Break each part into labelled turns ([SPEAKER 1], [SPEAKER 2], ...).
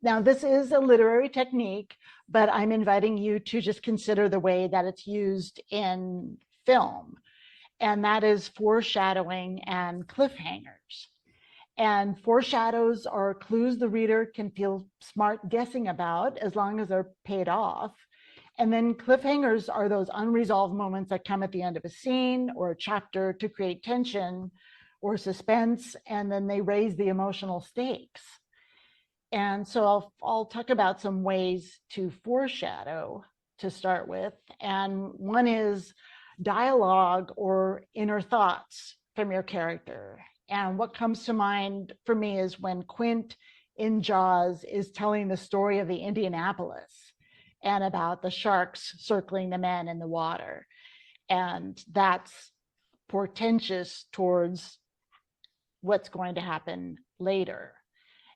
[SPEAKER 1] Now, this is a literary technique, but I'm inviting you to just consider the way that it's used in film, and that is foreshadowing and cliffhangers. And foreshadows are clues the reader can feel smart guessing about as long as they're paid off. And then cliffhangers are those unresolved moments that come at the end of a scene or a chapter to create tension or suspense, and then they raise the emotional stakes. And so I'll talk about some ways to foreshadow to start with. And one is dialogue or inner thoughts from your character. And what comes to mind for me is when Quint in Jaws is telling the story of the Indianapolis and about the sharks circling the men in the water. And that's portentous towards what's going to happen later.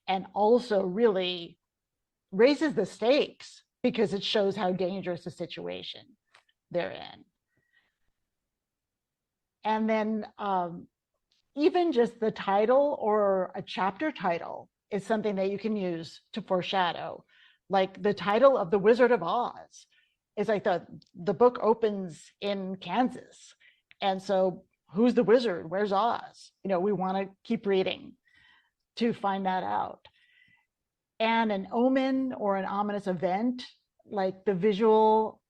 [SPEAKER 1] And also really raises the stakes because it shows how dangerous a situation they're in. And then even just the title or a chapter title is something that you can use to foreshadow. Like the title of The Wizard of Oz is like the book opens in Kansas. And so who's the wizard? Where's Oz? We want to keep reading to find that out. And an omen or an ominous event, like the visual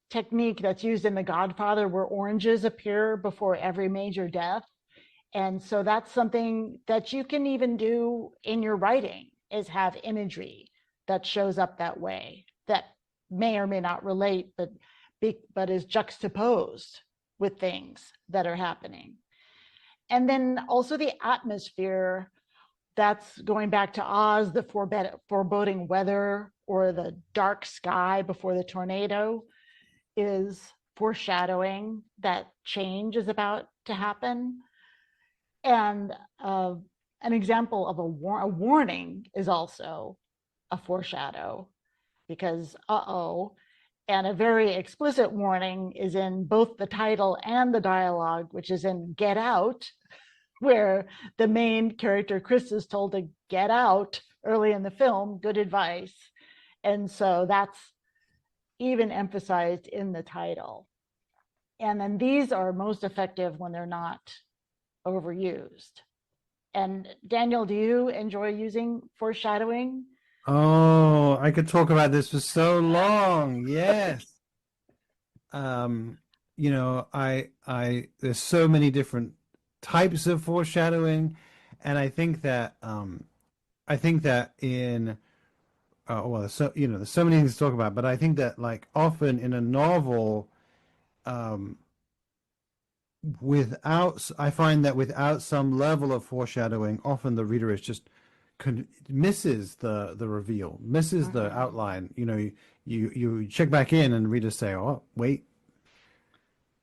[SPEAKER 1] technique that's used in The Godfather, where oranges appear before every major death. And so that's something that you can even do in your writing, is have imagery that shows up that way, that may or may not relate, but is juxtaposed with things that are happening. And then also the atmosphere, that's going back to Oz, the foreboding weather or the dark sky before the tornado is foreshadowing that change is about to happen. And an example of a warning is also a foreshadow, because and a very explicit warning is in both the title and the dialogue, which is in Get Out, where the main character, Chris, is told to get out early in the film. Good advice. And so that's even emphasized in the title. And then these are most effective when they're not overused. And Daniel, do you enjoy using foreshadowing?
[SPEAKER 2] Oh, I could talk about this for so long. Yes. There's so many different types of foreshadowing, and I think that in there's so many things to talk about, but I think that like often in a novel, I find that without some level of foreshadowing, often the reader is just misses the reveal, misses the outline. You check back in and readers say, "Oh, wait,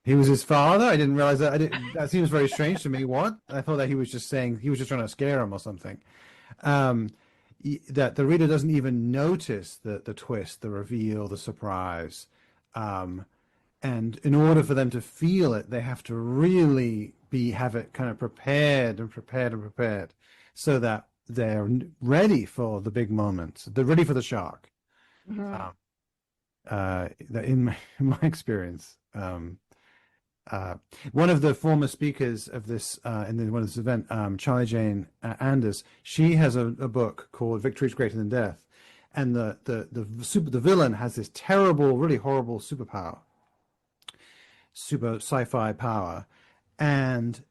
[SPEAKER 2] he was his father? I didn't realize that. That seems very strange to me. What? I thought that he was just trying to scare him or something." That the reader doesn't even notice the twist, the reveal, the surprise. And in order for them to feel it, they have to really have it kind of prepared, so that they're ready for the big moment. They're ready for the shock.
[SPEAKER 1] Mm-hmm.
[SPEAKER 2] In my experience, one of the former speakers of this in one of this event, Charlie Jane Anders, she has a book called "Victory is Greater Than Death," and the villain has this terrible, really horrible superpower. Super sci-fi power, and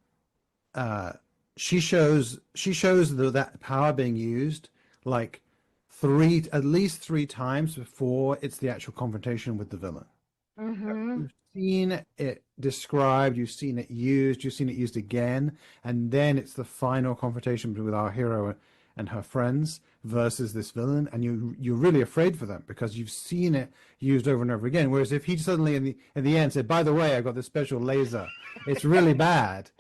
[SPEAKER 2] she shows that power being used like at least three times before it's the actual confrontation with the villain.
[SPEAKER 1] Mm-hmm.
[SPEAKER 2] You've seen it described, you've seen it used again, and then it's the final confrontation with our hero and her friends versus this villain, and you're really afraid for them because you've seen it used over and over again. Whereas if he suddenly in the end said, "By the way, I got this special laser, it's really bad,"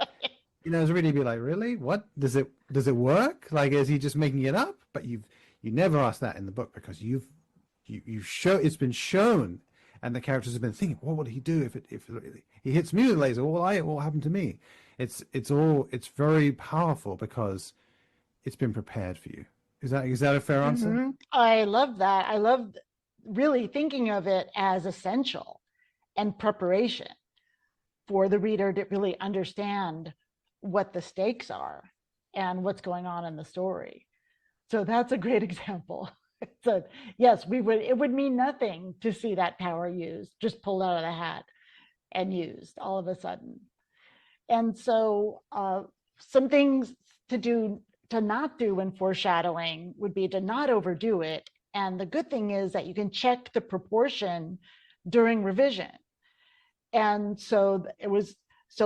[SPEAKER 2] it's really be like, really, what does it work? Like, is he just making it up? But you never ask that in the book because it's been shown, and the characters have been thinking, what would he do if he hits me with a laser? What will happen to me? It's very powerful because it's been prepared for you. Is that a fair answer?
[SPEAKER 1] I love that. I love really thinking of it as essential and preparation for the reader to really understand what the stakes are and what's going on in the story. So that's a great example. So yes, it would mean nothing to see that power used, just pulled out of the hat and used all of a sudden. And so some things to not do in foreshadowing would be to not overdo it. And the good thing is that you can check the proportion during revision. And so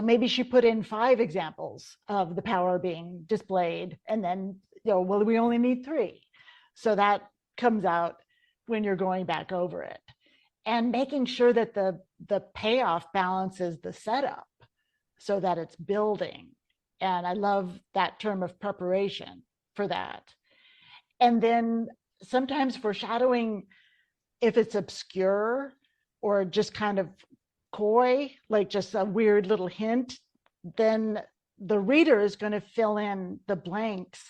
[SPEAKER 1] maybe she put in 5 examples of the power being displayed, and then, well, we only need 3. So that comes out when you're going back over it. And making sure that the payoff balances the setup so that it's building. And I love that term of preparation for that. And then sometimes foreshadowing, if it's obscure or just kind of coy, like just a weird little hint, then the reader is going to fill in the blanks.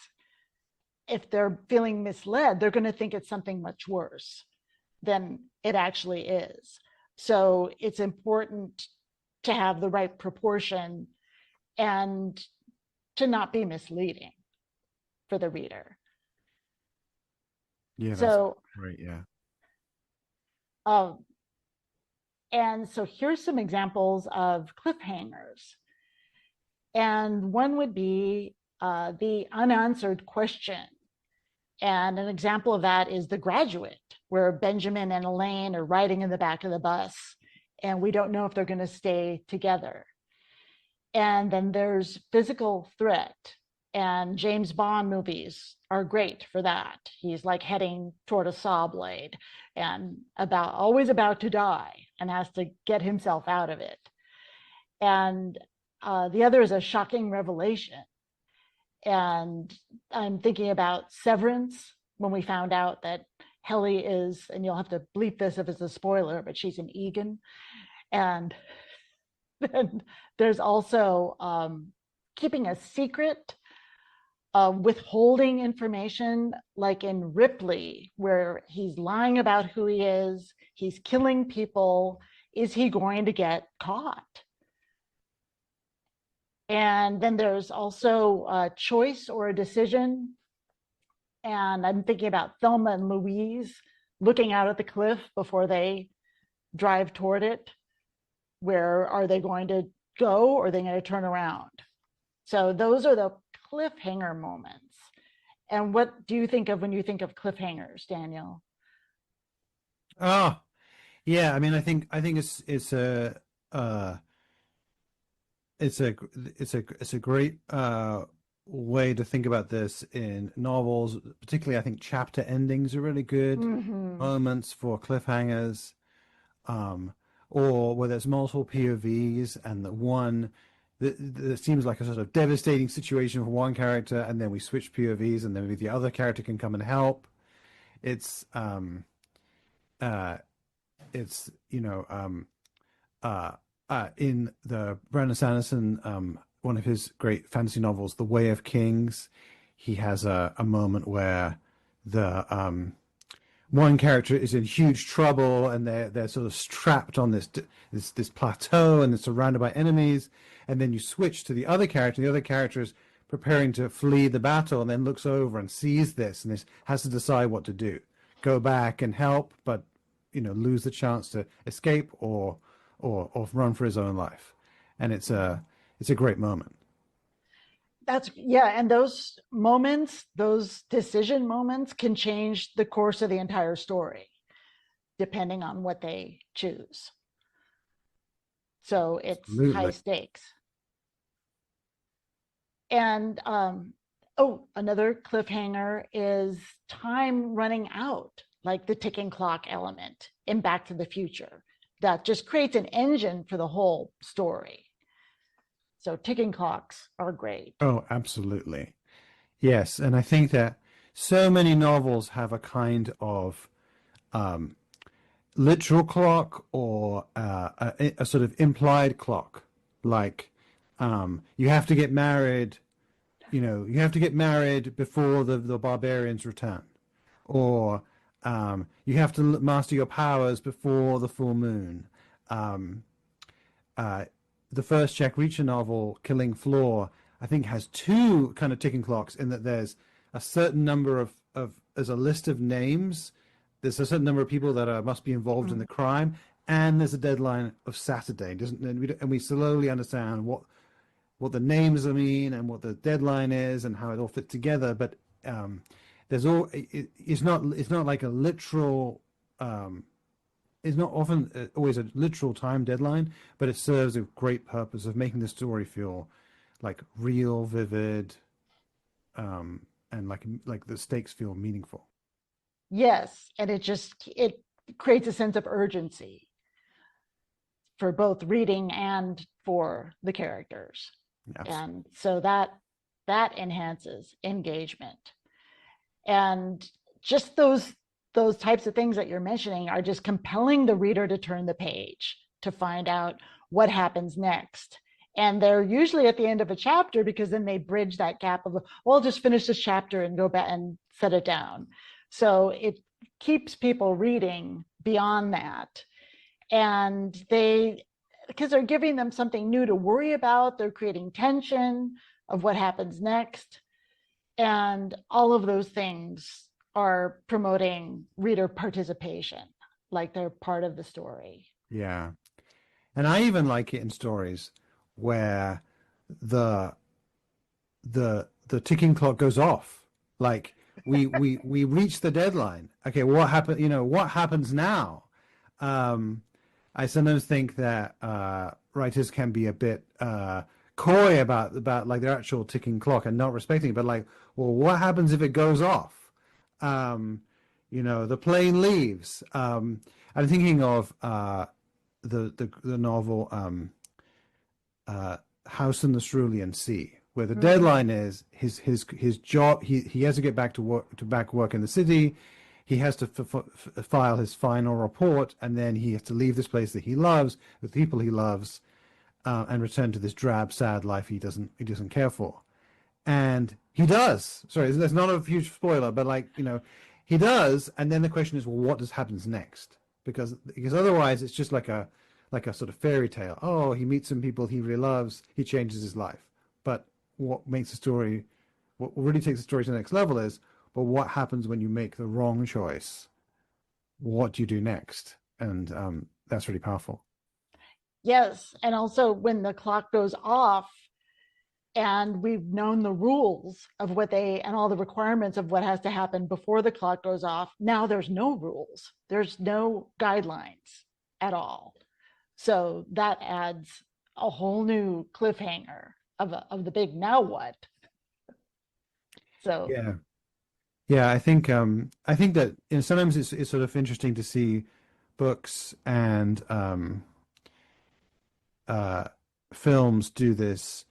[SPEAKER 1] If they're feeling misled, they're going to think it's something much worse than it actually is. So it's important to have the right proportion and to not be misleading for the reader.
[SPEAKER 2] Yeah, that's
[SPEAKER 1] So,
[SPEAKER 2] great. Yeah.
[SPEAKER 1] and so here's some examples of cliffhangers. And one would be the unanswered question. And an example of that is The Graduate, where Benjamin and Elaine are riding in the back of the bus, and we don't know if they're going to stay together. And then there's Physical Threat, and James Bond movies are great for that. He's like heading toward a saw blade and always about to die and has to get himself out of it. And the other is A Shocking Revelation. And I'm thinking about Severance, when we found out that Helly is, and you'll have to bleep this if it's a spoiler, but she's an Egan. And then there's also keeping a secret, withholding information, like in Ripley, where he's lying about who he is, he's killing people. Is he going to get caught? And then there's also a choice or a decision. And I'm thinking about Thelma and Louise looking out at the cliff before they drive toward it. Where are they going to go, or are they going to turn around? So those are the cliffhanger moments. And what do you think of when you think of cliffhangers, Daniel?
[SPEAKER 2] Oh, yeah. I mean, I think it's a great way to think about this in novels. Particularly, I think chapter endings are really good
[SPEAKER 1] Mm-hmm.
[SPEAKER 2] moments for cliffhangers. Or where there's multiple POVs and that seems like a sort of devastating situation for one character, and then we switch POVs, and then maybe the other character can come and help. It's uh, it's in the Brandon Sanderson, one of his great fantasy novels, The Way of Kings, he has a moment where the one character is in huge trouble, and they're sort of trapped on this plateau, and they're surrounded by enemies. And then you switch to the other character. The other character is preparing to flee the battle, and then looks over and sees this, and has to decide what to do: go back and help, but lose the chance to escape, or run for his own life. And it's a great moment.
[SPEAKER 1] Yeah, and those moments, those decision moments, can change the course of the entire story depending on what they choose. So it's high
[SPEAKER 2] Absolutely.
[SPEAKER 1] stakes. And oh, another cliffhanger is time running out, like the ticking clock element in Back to the Future. That just creates an engine for the whole story. So ticking clocks are great.
[SPEAKER 2] Oh, absolutely. Yes, and I think that so many novels have a kind of um, literal clock, or a sort of implied clock, like you have to get married you have to get married before the barbarians return, or you have to master your powers before the full moon. Um, uh, the first Jack Reacher novel, Killing Floor, I think has two kind of ticking clocks in that there's a certain number of there's a list of names, there's a certain number of people that must be involved in the crime, and there's a deadline of Saturday. And we slowly understand what the names mean and what the deadline is and how it all fits together. But it's not like a literal. It's not often always a literal time deadline, but it serves a great purpose of making the story feel like real, vivid, and like the stakes feel meaningful.
[SPEAKER 1] Yes, and it creates a sense of urgency for both reading and for the characters.
[SPEAKER 2] Absolutely.
[SPEAKER 1] And so that enhances engagement. And just those types of things that you're mentioning are just compelling the reader to turn the page to find out what happens next. And they're usually at the end of a chapter, because then they bridge that gap of, well, I'll just finish this chapter and go back and set it down. So it keeps people reading beyond that. And because they're giving them something new to worry about, they're creating tension of what happens next. And all of those things are promoting reader participation, like they're part of the story.
[SPEAKER 2] Yeah. And I even like it in stories where the ticking clock goes off. Like we reach the deadline. Okay, what happened? What happens now? I sometimes think that writers can be a bit coy about like their actual ticking clock and not respecting it. But like, well, what happens if it goes off? The plane leaves. I'm thinking of the novel House in the Cerulean Sea, where the deadline is his job. He has to get back to work in the city. He has to file his final report, and then he has to leave this place that he loves with people he loves, and return to this drab, sad life he doesn't care for. And he does. Sorry, that's not a huge spoiler, but he does. And then the question is, well, what happens next? Because otherwise, it's just like a sort of fairy tale. Oh, he meets some people he really loves. He changes his life. But what really takes the story to the next level is, well, what happens when you make the wrong choice? What do you do next? And that's really powerful.
[SPEAKER 1] Yes, and also when the clock goes off, and we've known the rules of and all the requirements of what has to happen before the clock goes off. Now there's no rules. There's no guidelines at all. So that adds a whole new cliffhanger of the big now what. So
[SPEAKER 2] yeah. I think that sometimes it's sort of interesting to see books and films do this.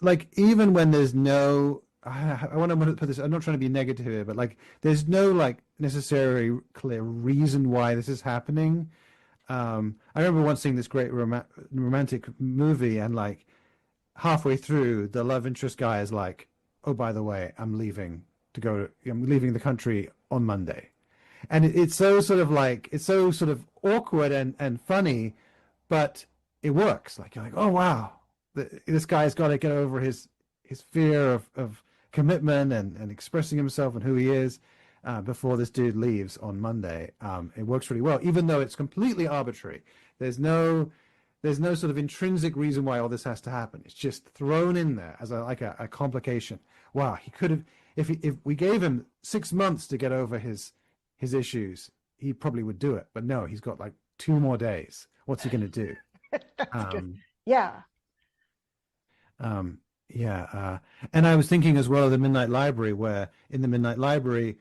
[SPEAKER 2] Like, even when there's no, I want to put this, I'm not trying to be negative here, but like there's no like necessarily clear reason why this is happening. I remember once seeing this great romantic movie, and like halfway through, the love interest guy is like, oh, by the way, I'm leaving the country on Monday. And it's so sort of awkward and funny, but it works. Like, you're like, oh wow, this guy's got to get over his fear of commitment and expressing himself and who he is before this dude leaves on Monday. It works really well, even though it's completely arbitrary. There's no sort of intrinsic reason why all this has to happen. It's just thrown in there as a complication. Wow, he could have, if we gave him 6 months to get over his issues, he probably would do it. But no, he's got like 2 more days. What's he going to do?
[SPEAKER 1] that's good. Yeah.
[SPEAKER 2] And I was thinking as well of the Midnight Library, where in the Midnight Library,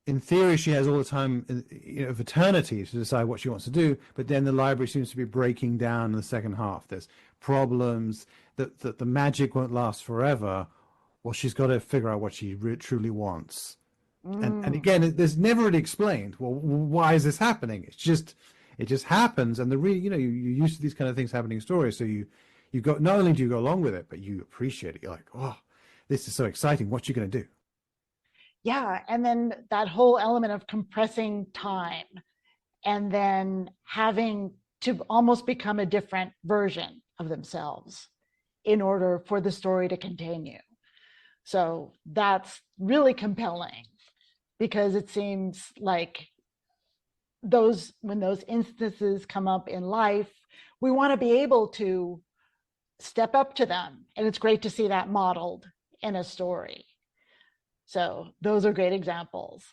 [SPEAKER 2] in theory, she has all the time of eternity to decide what she wants to do, but then the library seems to be breaking down in the second half. There's problems, that the magic won't last forever. Well, she's got to figure out what she truly wants. And again, there's never really explained, well, why is this happening? It just happens, and you're used to these kind of things happening in stories, so you go, not only do you go along with it, but you appreciate it. You're like, oh, this is so exciting. What you going to do?
[SPEAKER 1] Yeah. And then that whole element of compressing time and then having to almost become a different version of themselves in order for the story to continue. So that's really compelling because it seems like when those instances come up in life, we want to be able to step up to them. And it's great to see that modeled in a story. So those are great examples.